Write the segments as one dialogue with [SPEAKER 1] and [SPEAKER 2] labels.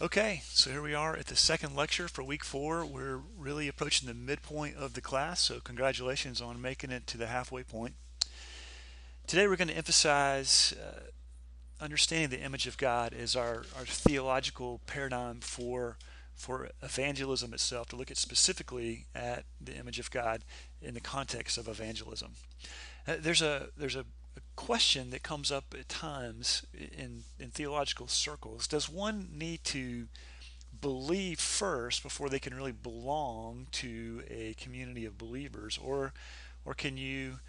[SPEAKER 1] Okay, so here we are at the second lecture for week 4. We're really approaching the midpoint of the class, so congratulations on making it to the halfway point. Today we're going to emphasize understanding the image of God as our theological paradigm for evangelism itself, to look at specifically at the image of God in the context of evangelism. There's a question that comes up at times in theological circles. Does one need to believe first before they can really belong to a community of believers, or can you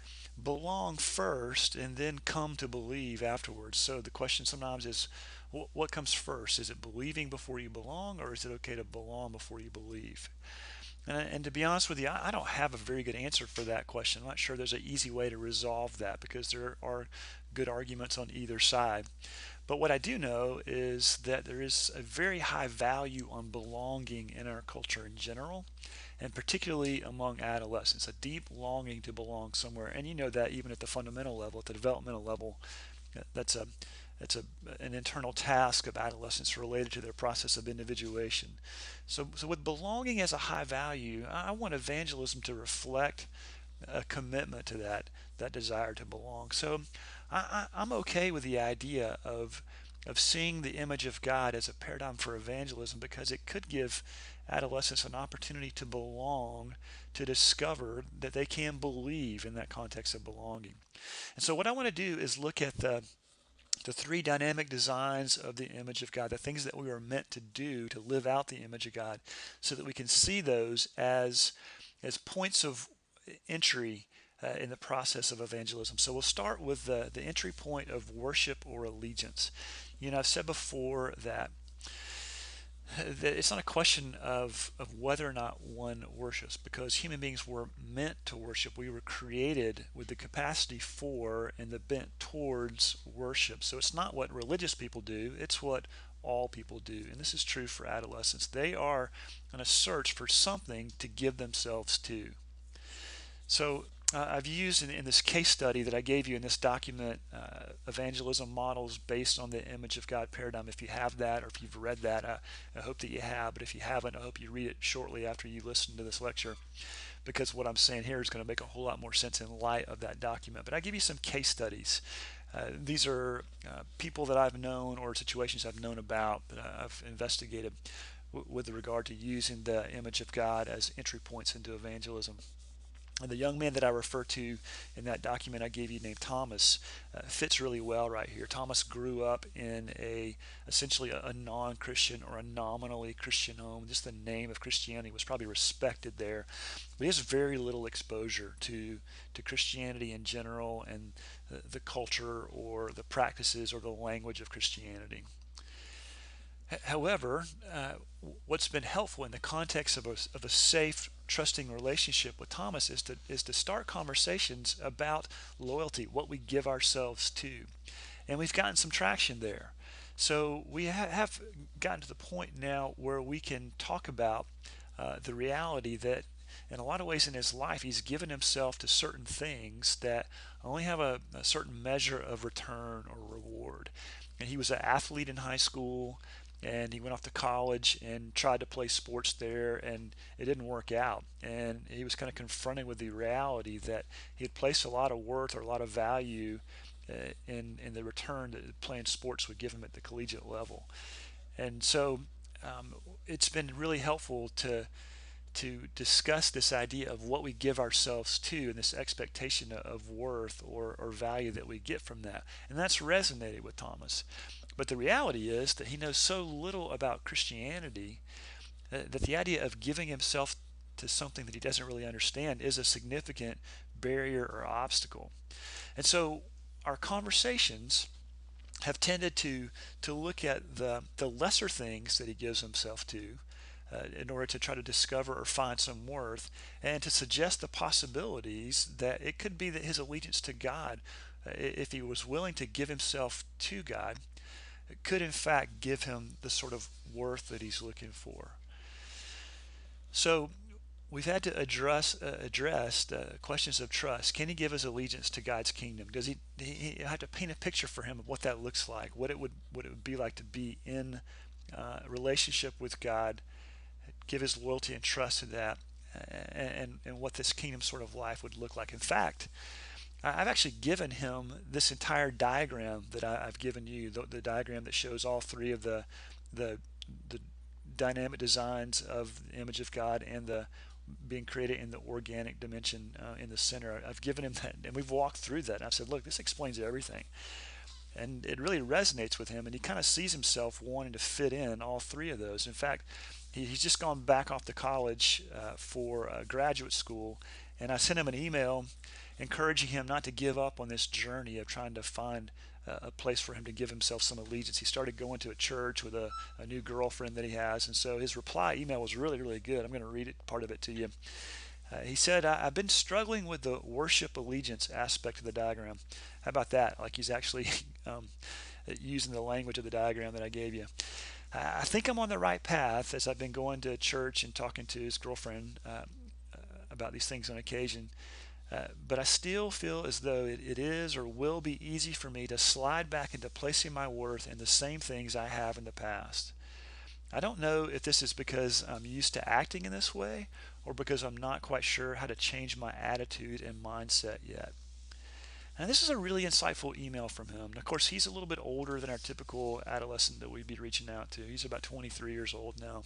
[SPEAKER 1] belong first and then come to believe afterwards? So the question sometimes is, what comes first? Is it believing before you belong, or is it okay to belong before you believe? And to be honest with you, I don't have a very good answer for that question. I'm not sure there's an easy way to resolve that, because there are good arguments on either side. But what I do know is that there is a very high value on belonging in our culture in general, and particularly among adolescents, a deep longing to belong somewhere. And you know that even at the fundamental level, at the developmental level, that's a that's an internal task of adolescents related to their process of individuation. So with belonging as a high value, I want evangelism to reflect a commitment to that desire to belong. So I'm okay with the idea of seeing the image of God as a paradigm for evangelism, because it could give adolescents an opportunity to belong, to discover that they can believe in that context of belonging. And so what I want to do is look at the three dynamic designs of the image of God, the things that we are meant to do to live out the image of God, so that we can see those as points of entry in the process of evangelism. So we'll start with the entry point of worship or allegiance. You know, I've said before that it's not a question of whether or not one worships, because human beings were meant to worship. We were created with the capacity for and the bent towards worship. So it's not what religious people do, it's what all people do. And this is true for adolescents. They are on a search for something to give themselves to. So I've used in this case study that I gave you in this document, evangelism models based on the image of God paradigm. If you have that, or if you've read that, I hope that you have. But if you haven't, I hope you read it shortly after you listen to this lecture, because what I'm saying here is going to make a whole lot more sense in light of that document. But I give you some case studies. These are people that I've known, or situations I've known about, that I've investigated with regard to using the image of God as entry points into evangelism. And the young man that I refer to in that document I gave you, named Thomas, fits really well right here. Thomas grew up in essentially a non-Christian or a nominally Christian home. Just the name of Christianity was probably respected there, but he has very little exposure to Christianity in general, and the culture or the practices or the language of Christianity. However, what's been helpful in the context of a safe, trusting relationship with Thomas is to start conversations about loyalty, what we give ourselves to, and we've gotten some traction there. So we have gotten to the point now where we can talk about the reality that in a lot of ways in his life, he's given himself to certain things that only have a certain measure of return or reward. And he was an athlete in high school, and he went off to college and tried to play sports there, and it didn't work out. And he was kind of confronted with the reality that he had placed a lot of worth or a lot of value in the return that playing sports would give him at the collegiate level. And so it's been really helpful to discuss this idea of what we give ourselves to, and this expectation of worth or value that we get from that. And that's resonated with Thomas. But the reality is that he knows so little about Christianity that the idea of giving himself to something that he doesn't really understand is a significant barrier or obstacle. And so our conversations have tended to look at the lesser things that he gives himself to, in order to try to discover or find some worth, and to suggest the possibilities that it could be that his allegiance to God, if he was willing to give himself to God, could in fact give him the sort of worth that he's looking for. So we've had to address the questions of trust. Can he give his allegiance to God's kingdom? Does he have to paint a picture for him of what that looks like, what it would be like to be in relationship with God, give his loyalty and trust to that, and what this kingdom sort of life would look like. In fact, I've actually given him this entire diagram that I've given you, the diagram that shows all three of the the dynamic designs of the image of God and the being created in the organic dimension in the center. I've given him that, and we've walked through that. And I've said, look, this explains everything, and it really resonates with him. And he kind of sees himself wanting to fit in all three of those. In fact, he's just gone back off to college for graduate school, and I sent him an email encouraging him not to give up on this journey of trying to find a place for him to give himself some allegiance. He started going to a church with a new girlfriend that he has, and so his reply email was really, really good. I'm going to read it, part of it to you. He said, I've been struggling with the worship allegiance aspect of the diagram. How about that? Like he's actually using the language of the diagram that I gave you. I think I'm on the right path as I've been going to church and talking to his girlfriend about these things on occasion. But I still feel as though it is or will be easy for me to slide back into placing my worth in the same things I have in the past. I don't know if this is because I'm used to acting in this way or because I'm not quite sure how to change my attitude and mindset yet. And this is a really insightful email from him. And of course, he's a little bit older than our typical adolescent that we'd be reaching out to. He's about 23 years old now.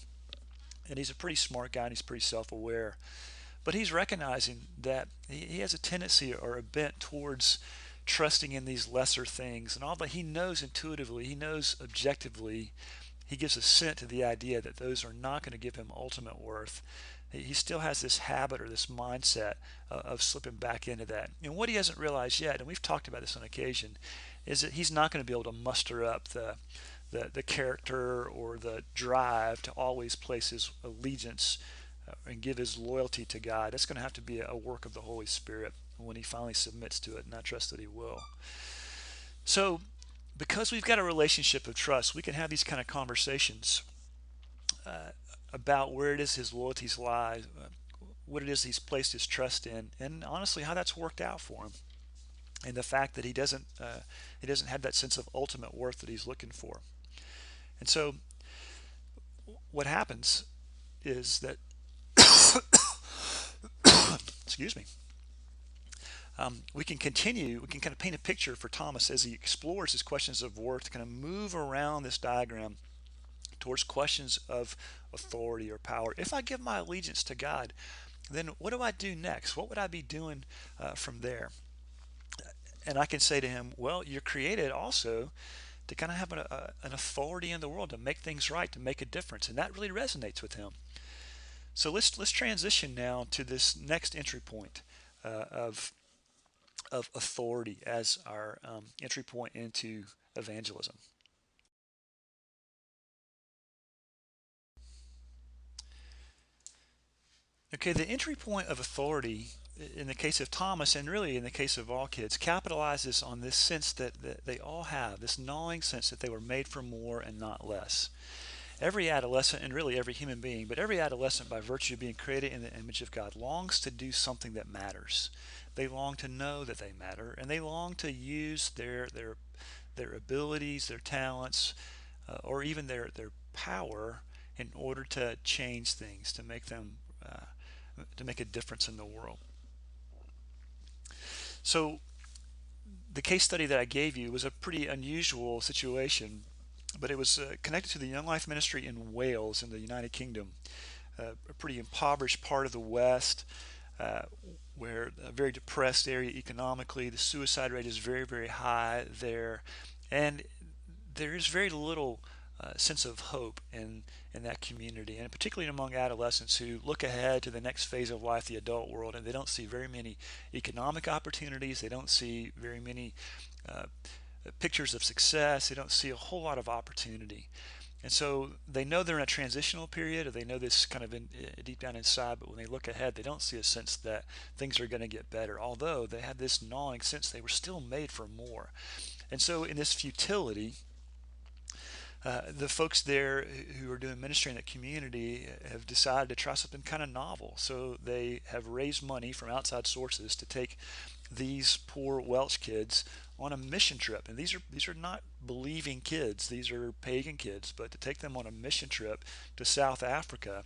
[SPEAKER 1] And he's a pretty smart guy and he's pretty self aware. But he's recognizing that he has a tendency or a bent towards trusting in these lesser things. And although he knows intuitively, he knows objectively, he gives assent to the idea that those are not going to give him ultimate worth. He still has this habit or this mindset of slipping back into that. And what he hasn't realized yet, and we've talked about this on occasion, is that he's not going to be able to muster up the character or the drive to always place his allegiance and give his loyalty to God. That's going to have to be a work of the Holy Spirit when he finally submits to it, and I trust that he will. So, because we've got a relationship of trust, we can have these kind of conversations about where it is his loyalties lie, what it is he's placed his trust in, and honestly how that's worked out for him, and the fact that he doesn't have that sense of ultimate worth that he's looking for. And so, what happens is that excuse me, we can kind of paint a picture for Thomas as he explores his questions of worth, to kind of move around this diagram towards questions of authority or power. If I give my allegiance to God, then what do I do next? What would I be doing from there? And I can say to him, well, you're created also to kind of have an authority in the world, to make things right, to make a difference. And that really resonates with him. So let's transition now to this next entry point of authority as our entry point into evangelism. Okay, the entry point of authority in the case of Thomas, and really in the case of all kids, capitalizes on this sense that they all have, this gnawing sense that they were made for more and not less. Every adolescent, and really every human being, but every adolescent, by virtue of being created in the image of God, longs to do something that matters. They long to know that they matter, and they long to use their abilities, their talents, or even their power in order to change things, to make them to make a difference in the world. So the case study that I gave you was a pretty unusual situation, but it was connected to the Young Life Ministry in Wales in the United Kingdom, a pretty impoverished part of the West, uh, where a very depressed area economically. The suicide rate is very, very high there, and there is very little sense of hope in that community, and particularly among adolescents who look ahead to the next phase of life, the adult world, and they don't see very many economic opportunities. They don't see very many uh, pictures of success. They don't see a whole lot of opportunity. And so they know they're in a transitional period, or they know this kind of deep down inside, but when they look ahead, they don't see a sense that things are going to get better, although they had this gnawing sense they were still made for more. And so in this futility, the folks there who are doing ministry in that community have decided to try something kind of novel. So they have raised money from outside sources to take these poor Welsh kids on a mission trip. And these are not believing kids, these are pagan kids, but to take them on a mission trip to South Africa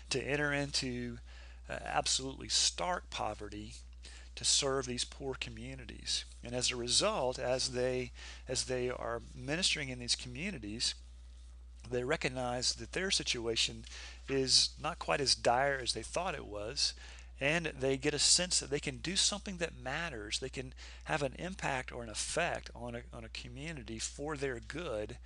[SPEAKER 1] to enter into absolutely stark poverty to serve these poor communities. And as a result, as they are ministering in these communities, they recognize that their situation is not quite as dire as they thought it was, and they get a sense that they can do something that matters. They can have an impact or an effect on a community for their good,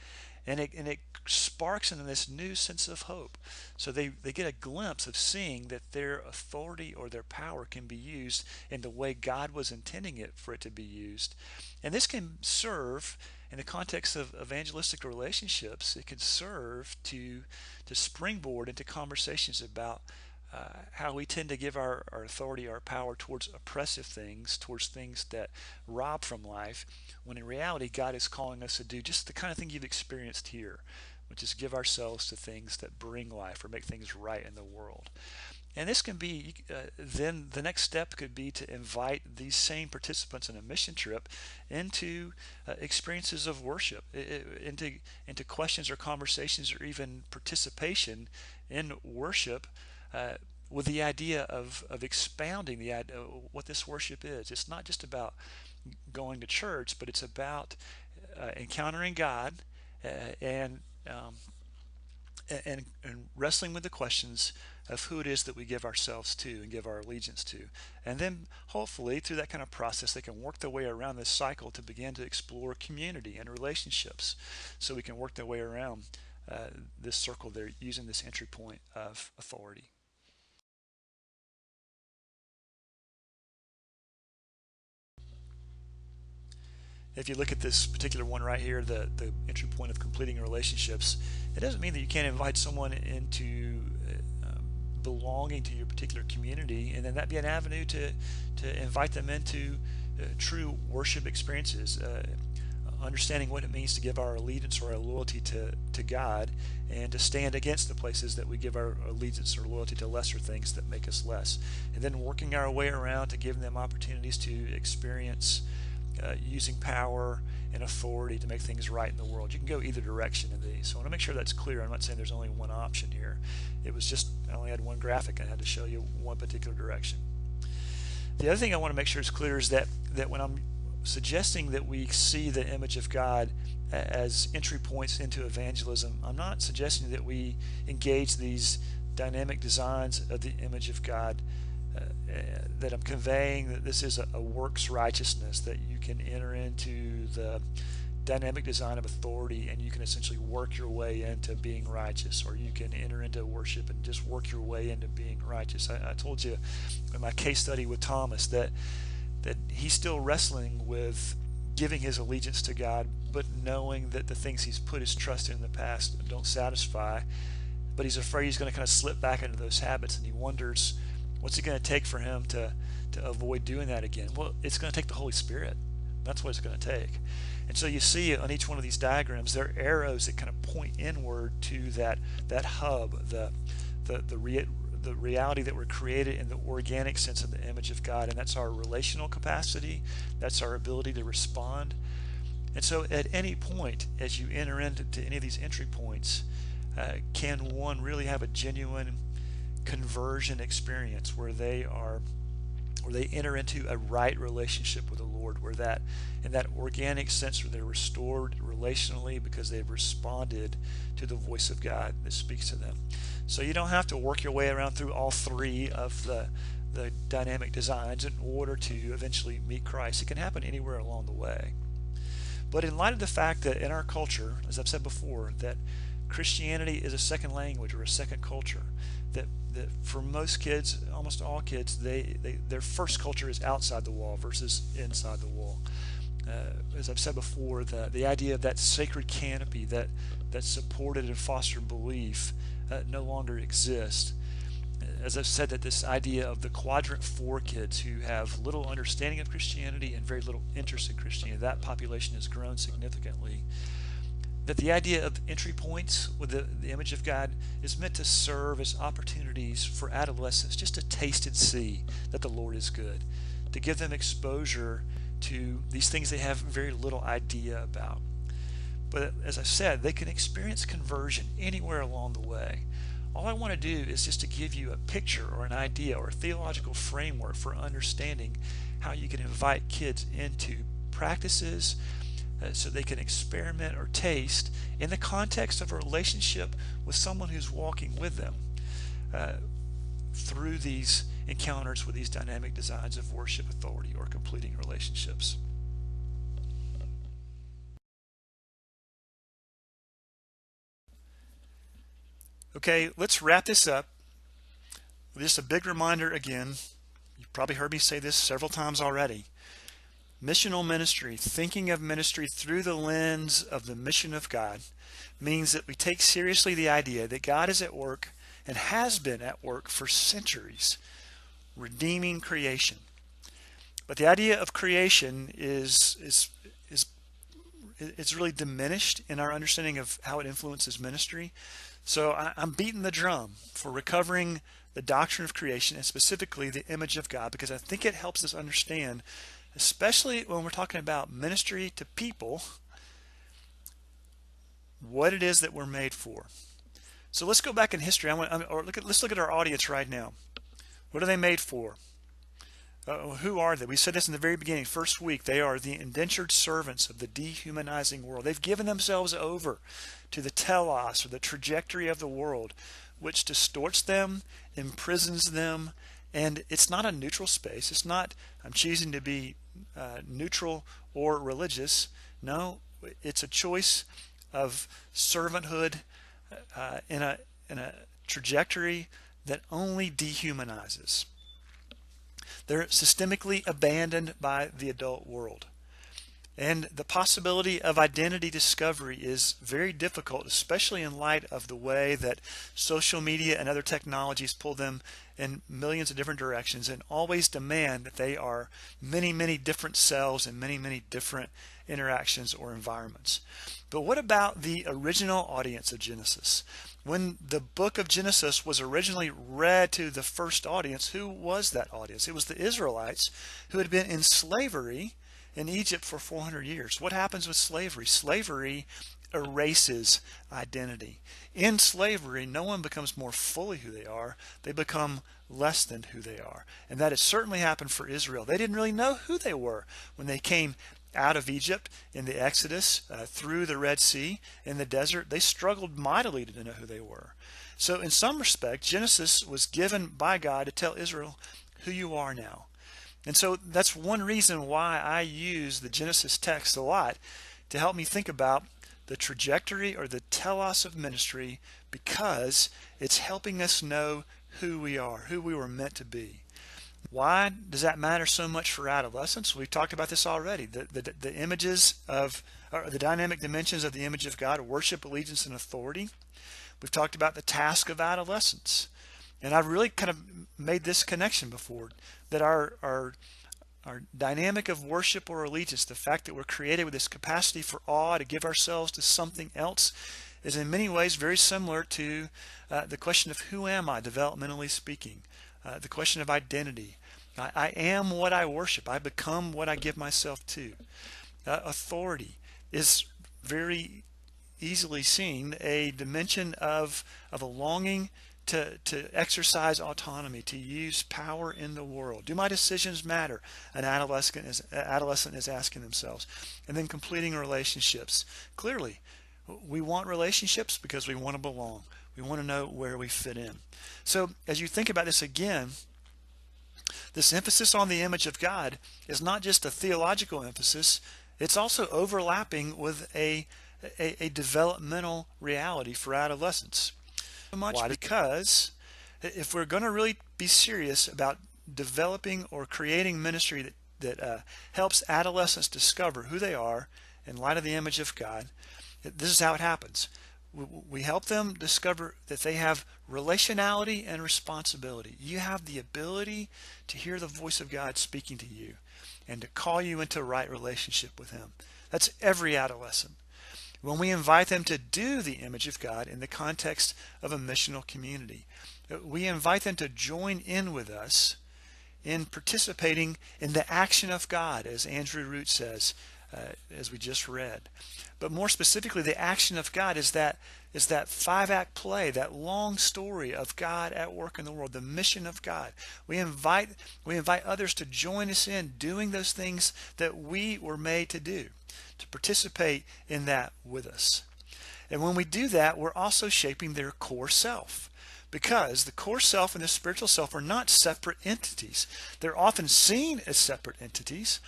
[SPEAKER 1] and it sparks in them this new sense of hope. So they get a glimpse of seeing that their authority or their power can be used in the way God was intending it for it to be used. And this can serve in the context of evangelistic relationships. It can serve to springboard into conversations about how we tend to give our authority, our power towards oppressive things, towards things that rob from life, when in reality, God is calling us to do just the kind of thing you've experienced here, which is give ourselves to things that bring life or make things right in the world. And this can be, then the next step could be to invite these same participants in a mission trip into experiences of worship, into questions or conversations or even participation in worship, uh, with the idea of expounding the idea of what this worship is. It's not just about going to church, but it's about encountering God, uh, and um, and wrestling with the questions of who it is that we give ourselves to and give our allegiance to. And then hopefully through that kind of process, they can work their way around this cycle to begin to explore community and relationships. So we can work their way around this circle there using this entry point of authority. If you look at this particular one right here, the entry point of completing relationships, it doesn't mean that you can't invite someone into belonging to your particular community, and then that be an avenue to invite them into true worship experiences, understanding what it means to give our allegiance or our loyalty to God, and to stand against the places that we give our allegiance or loyalty to lesser things that make us less, and then working our way around to give them opportunities to experience using power and authority to make things right in the world. You can go either direction in these. So I want to make sure that's clear. I'm not saying there's only one option here. It was just, I only had one graphic. I had to show you one particular direction. The other thing I want to make sure is clear is that when I'm suggesting that we see the image of God as entry points into evangelism, I'm not suggesting that we engage these dynamic designs of the image of God, that I'm conveying that this is a works righteousness, that you can enter into the dynamic design of authority and you can essentially work your way into being righteous, or you can enter into worship and just work your way into being righteous. I told you in my case study with Thomas that he's still wrestling with giving his allegiance to God, but knowing that the things he's put his trust in the past don't satisfy, but he's afraid he's going to kind of slip back into those habits, and he wonders what's it going to take for him to avoid doing that again. Well, it's going to take the Holy Spirit. That's what it's going to take. And so you see on each one of these diagrams, there are arrows that kind of point inward to that hub, the reality that we're created in the organic sense of the image of God, and that's our relational capacity, that's our ability to respond. And so at any point, as you enter into any of these entry points, can one really have a genuine conversion experience where they enter into a right relationship with the Lord, where that in that organic sense where they're restored relationally because they've responded to the voice of God that speaks to them. So you don't have to work your way around through all three of the dynamic designs in order to eventually meet Christ. It can happen anywhere along the way. But in light of the fact that in our culture, as I've said before, that Christianity is a second language or a second culture, that for most kids, almost all kids, their first culture is outside the wall versus inside the wall. As I've said before, the idea of that sacred canopy that supported and fostered belief no longer exists. As I've said, that this idea of the quadrant 4 kids who have little understanding of Christianity and very little interest in Christianity, that population has grown significantly. That the idea of entry points with the image of God is meant to serve as opportunities for adolescents just to taste and see that the Lord is good, to give them exposure to these things they have very little idea about. But as I said, they can experience conversion anywhere along the way. All I want to do is just to give you a picture or an idea or a theological framework for understanding how you can invite kids into practices so they can experiment or taste in the context of a relationship with someone who's walking with them through these encounters with these dynamic designs of worship, authority, or completing relationships. Okay, let's wrap this up. Just a big reminder again. You've probably heard me say this several times already. Missional ministry, thinking of ministry through the lens of the mission of God, means that we take seriously the idea that God is at work and has been at work for centuries, redeeming creation. But the idea of creation is really diminished in our understanding of how it influences ministry. So I'm beating the drum for recovering the doctrine of creation and specifically the image of God, because I think it helps us understand, especially when we're talking about ministry to people, what it is that we're made for. So let's go back in history. Let's look at our audience right now. What are they made for? Who are they? We said this in the very beginning, first week. They are the indentured servants of the dehumanizing world. They've given themselves over to the telos, or the trajectory of the world, which distorts them, imprisons them, and it's not a neutral space. It's not, I'm choosing to be neutral or religious. No, it's a choice of servanthood in a trajectory that only dehumanizes. They're systemically abandoned by the adult world. And the possibility of identity discovery is very difficult, especially in light of the way that social media and other technologies pull them in millions of different directions and always demand that they are many, many different selves in many, many different interactions or environments. But what about the original audience of Genesis? When the book of Genesis was originally read to the first audience, who was that audience? It was the Israelites who had been in slavery in Egypt for 400 years. What happens with slavery? Slavery erases identity. In slavery, no one becomes more fully who they are. They become less than who they are. And that has certainly happened for Israel. They didn't really know who they were when they came out of Egypt in the Exodus, through the Red Sea, in the desert. They struggled mightily to know who they were. So in some respect, Genesis was given by God to tell Israel who you are now. And so that's one reason why I use the Genesis text a lot to help me think about the trajectory or the telos of ministry, because it's helping us know who we are, who we were meant to be. Why does that matter so much for adolescence? We've talked about this already. The images of, or the dynamic dimensions of the image of God, worship, allegiance, and authority. We've talked about the task of adolescence. And I've really kind of made this connection before, that our dynamic of worship or allegiance, the fact that we're created with this capacity for awe, to give ourselves to something else, is in many ways very similar to the question of who am I, developmentally speaking. The question of identity. I am what I worship. I become what I give myself to. Authority is very easily seen a dimension of a longing to exercise autonomy, to use power in the world. Do my decisions matter? An adolescent is asking themselves. And then completing relationships. Clearly, we want relationships because we want to belong. We want to know where we fit in. So as you think about this again, this emphasis on the image of God is not just a theological emphasis, it's also overlapping with a developmental reality for adolescents. Why? Because if we're going to really be serious about developing or creating ministry that helps adolescents discover who they are in light of the image of God, this is how it happens. We help them discover that they have relationality and responsibility. You have the ability to hear the voice of God speaking to you and to call you into right relationship with Him. That's every adolescent. When we invite them to do the image of God in the context of a missional community, we invite them to join in with us in participating in the action of God, as Andrew Root says, as we just read. But more specifically, the action of God is that 5-act play, that long story of God at work in the world, the mission of God. We invite others to join us in doing those things that we were made to do, to participate in that with us. And when we do that, we're also shaping their core self, because the core self and the spiritual self are not separate entities. They're often seen as separate entities.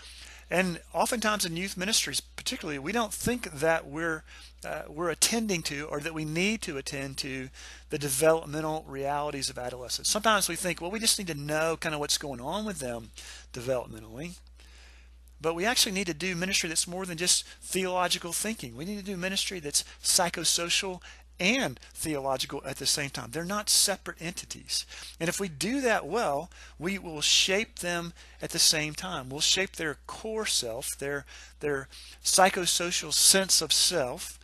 [SPEAKER 1] And oftentimes in youth ministries, particularly, we don't think that we're attending to, or that we need to attend to, the developmental realities of adolescence. Sometimes we think, well, we just need to know kind of what's going on with them developmentally. But we actually need to do ministry that's more than just theological thinking. We need to do ministry that's psychosocial and theological at the same time. They're not separate entities. And if we do that well, we will shape them at the same time. We'll shape their core self, their psychosocial sense of self,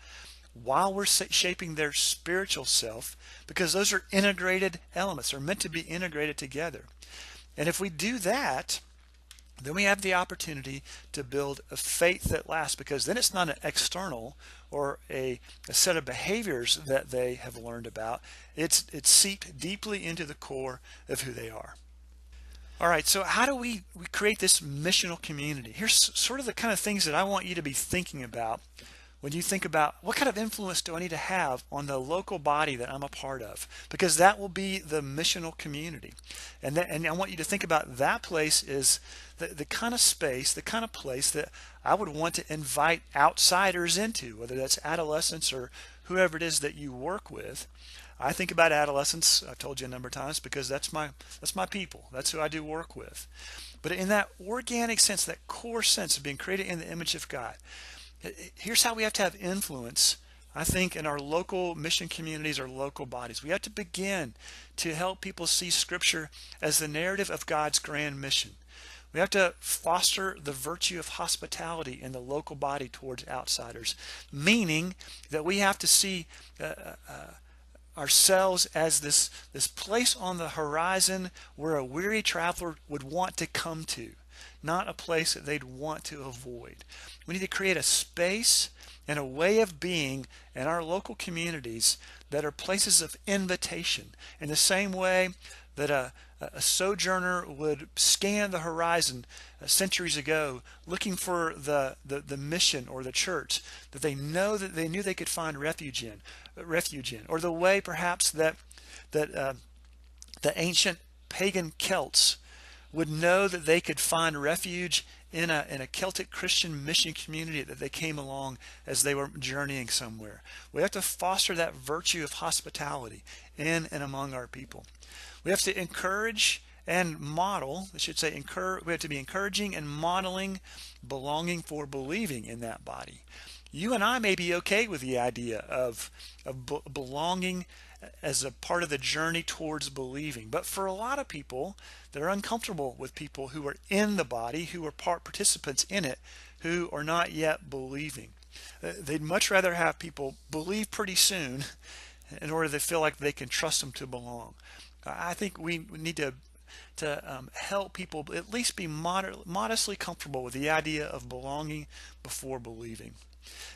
[SPEAKER 1] while we're shaping their spiritual self, because those are integrated elements. They're meant to be integrated together. And if we do that, then we have the opportunity to build a faith that lasts, because then it's not an external or a set of behaviors that they have learned about. It's seeped deeply into the core of who they are. All right, so how do we create this missional community? Here's sort of the kind of things that I want you to be thinking about when you think about, what kind of influence do I need to have on the local body that I'm a part of? Because that will be the missional community. And I want you to think about that place is the kind of space, the kind of place that I would want to invite outsiders into, whether that's adolescents or whoever it is that you work with. I think about adolescents, I've told you a number of times, because that's my people. That's who I do work with. But in that organic sense, that core sense of being created in the image of God, here's how we have to have influence, I think, in our local mission communities or local bodies. We have to begin to help people see Scripture as the narrative of God's grand mission. We have to foster the virtue of hospitality in the local body towards outsiders, meaning that we have to see ourselves as this place on the horizon where a weary traveler would want to come to, not a place that they'd want to avoid. We need to create a space and a way of being in our local communities that are places of invitation, in the same way that a sojourner would scan the horizon centuries ago looking for the mission or the church that they knew they could find refuge in, or the way perhaps that the ancient pagan Celts would know that they could find refuge in a Celtic Christian mission community that they came along as they were journeying somewhere. We have to foster that virtue of hospitality in and among our people. We have to encourage and model, we have to be encouraging and modeling belonging for believing in that body. You and I may be okay with the idea of belonging as a part of the journey towards believing. But for a lot of people, they're uncomfortable with people who are in the body, who are participants in it, who are not yet believing. They'd much rather have people believe pretty soon in order to feel like they can trust them to belong. I think we need to help people at least be modestly comfortable with the idea of belonging before believing.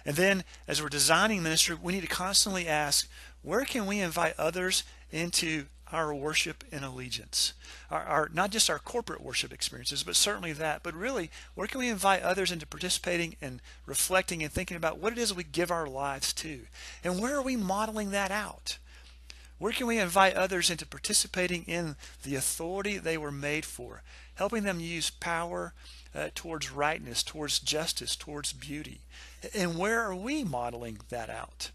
[SPEAKER 1] And then as we're designing ministry, we need to constantly ask, where can we invite others into our worship and allegiance? Our not just our corporate worship experiences, but certainly that, but really, where can we invite others into participating and reflecting and thinking about what it is we give our lives to? And where are we modeling that out? Where can we invite others into participating in the authority they were made for, helping them use power towards rightness, towards justice, towards beauty? And where are we modeling that out?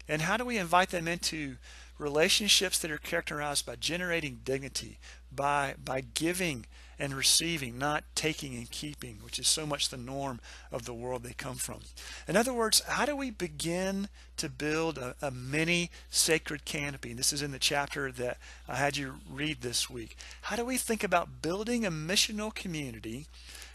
[SPEAKER 1] And how do we invite them into relationships that are characterized by generating dignity, by giving and receiving, not taking and keeping, which is so much the norm of the world they come from? In other words, how do we begin to build a mini sacred canopy? And this is in the chapter that I had you read this week. How do we think about building a missional community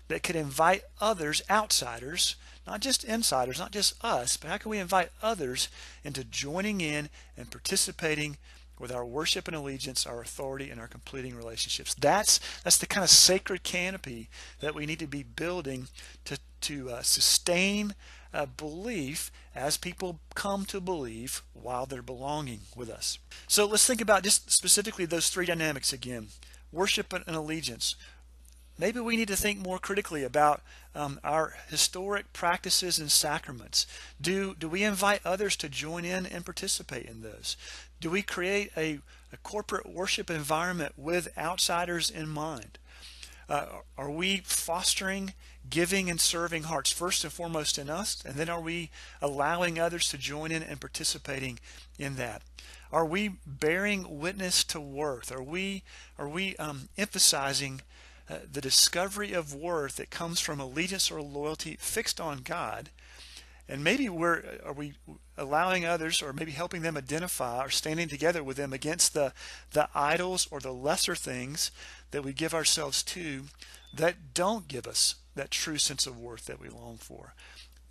[SPEAKER 1] that could invite others, outsiders, not just insiders, not just us, but how can we invite others into joining in and participating with our worship and allegiance, our authority, and our completing relationships. That's the kind of sacred canopy that we need to be building to sustain belief as people come to believe while they're belonging with us. So let's think about just specifically those three dynamics again: worship and allegiance. Maybe we need to think more critically about our historic practices and sacraments. Do we invite others to join in and participate in those? Do we create a corporate worship environment with outsiders in mind? Are we fostering giving and serving hearts first and foremost in us, and then are we allowing others to join in and participating in that? Are we bearing witness to worth? Are we emphasizing the discovery of worth that comes from allegiance or loyalty fixed on God? And maybe are we allowing others, or maybe helping them identify or standing together with them against the idols or the lesser things that we give ourselves to that don't give us that true sense of worth that we long for?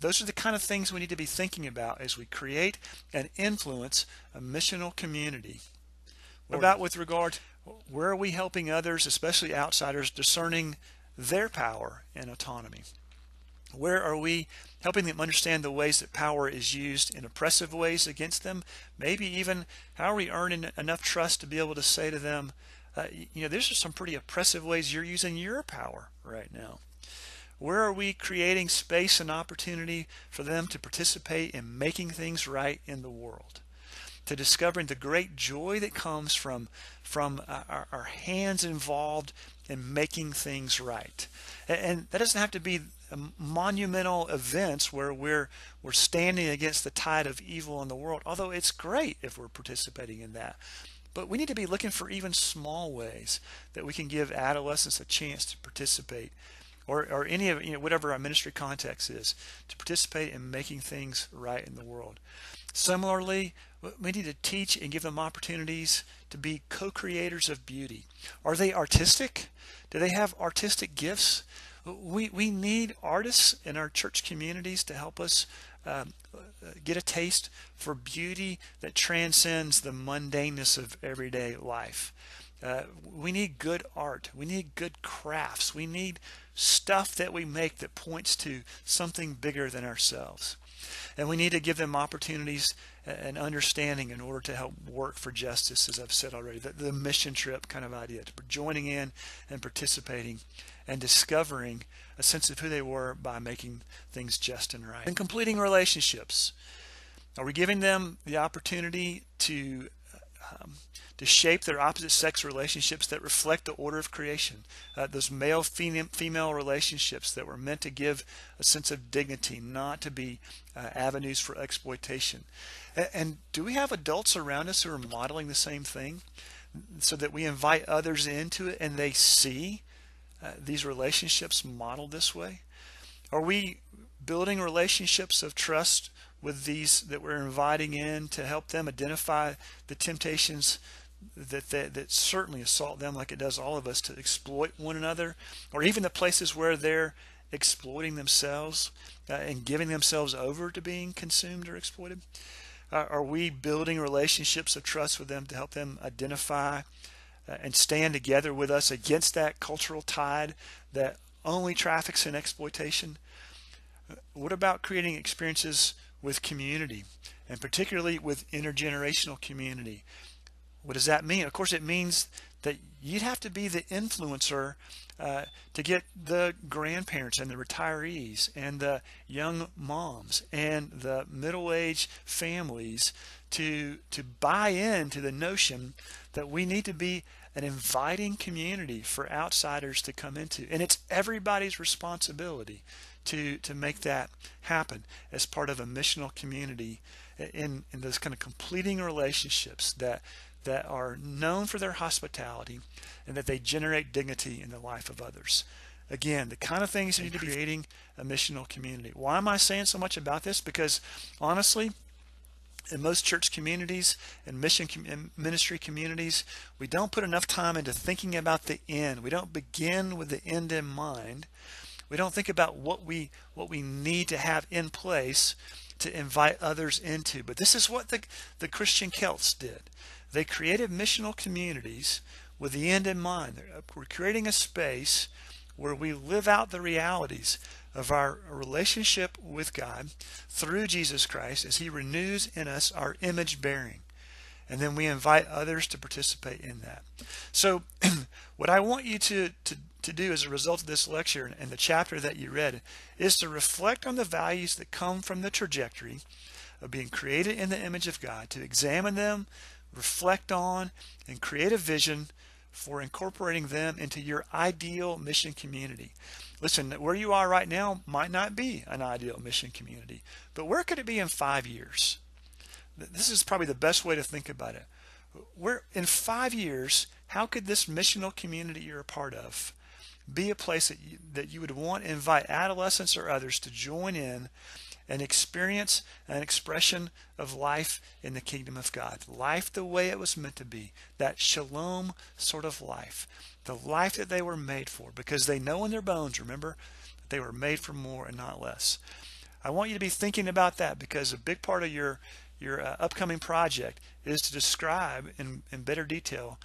[SPEAKER 1] Those are the kind of things we need to be thinking about as we create and influence a missional community. What about with regard, where are we helping others, especially outsiders, discerning their power and autonomy? Where are we helping them understand the ways that power is used in oppressive ways against them? Maybe even how are we earning enough trust to be able to say to them, these are some pretty oppressive ways you're using your power right now. Where are we creating space and opportunity for them to participate in making things right in the world? To discovering the great joy that comes from our hands involved in making things right. And that doesn't have to be monumental events where we're standing against the tide of evil in the world, although it's great if we're participating in that. But we need to be looking for even small ways that we can give adolescents a chance to participate, or any of whatever our ministry context is, to participate in making things right in the world. Similarly, we need to teach and give them opportunities to be co-creators of beauty. Are they artistic? Do they have artistic gifts? We need artists in our church communities to help us get a taste for beauty that transcends the mundaneness of everyday life. We need good art. We need good crafts. We need stuff that we make that points to something bigger than ourselves. And we need to give them opportunities and understanding in order to help work for justice, as I've said already, the mission trip kind of idea, to joining in and participating and discovering a sense of who they were by making things just and right. And completing relationships. Are we giving them the opportunity to shape their opposite sex relationships that reflect the order of creation, those male-female relationships that were meant to give a sense of dignity, not to be avenues for exploitation? And do we have adults around us who are modeling the same thing, so that we invite others into it and they see these relationships modeled this way? Are we building relationships of trust with these that we're inviting in to help them identify the temptations that certainly assault them, like it does all of us, to exploit one another, or even the places where they're exploiting themselves and giving themselves over to being consumed or exploited? Are we building relationships of trust with them to help them identify and stand together with us against that cultural tide that only traffics in exploitation? What about creating experiences with community, and particularly with intergenerational community? What does that mean? Of course, it means that you'd have to be the influencer to get the grandparents and the retirees and the young moms and the middle-aged families to buy into the notion that we need to be an inviting community for outsiders to come into. And it's everybody's responsibility to make that happen as part of a missional community in those kind of completing relationships that are known for their hospitality and that they generate dignity in the life of others. Again, the kind of things you need to be creating a missional community. Why am I saying so much about this? Because honestly, in most church communities and ministry communities, we don't put enough time into thinking about the end. We don't begin with the end in mind. We don't think about what we need to have in place to invite others into. But this is what the Christian Celts did. They created missional communities with the end in mind. We're creating a space where we live out the realities of our relationship with God through Jesus Christ as he renews in us our image bearing. And then we invite others to participate in that. So what I want you to do as a result of this lecture and the chapter that you read is to reflect on the values that come from the trajectory of being created in the image of God, to examine them, reflect on, and create a vision for incorporating them into your ideal mission community. Listen, where you are right now might not be an ideal mission community, but where could it be in 5 years? This is probably the best way to think about it. Where in 5 years, how could this missional community you're a part of be a place that you would want to invite adolescents or others to join in and experience an expression of life in the kingdom of God, life the way it was meant to be, that shalom sort of life, the life that they were made for, because they know in their bones, remember, that they were made for more and not less. I want you to be thinking about that, because a big part of your upcoming project is to describe in better detail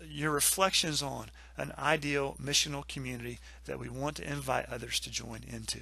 [SPEAKER 1] your reflections on an ideal missional community that we want to invite others to join into.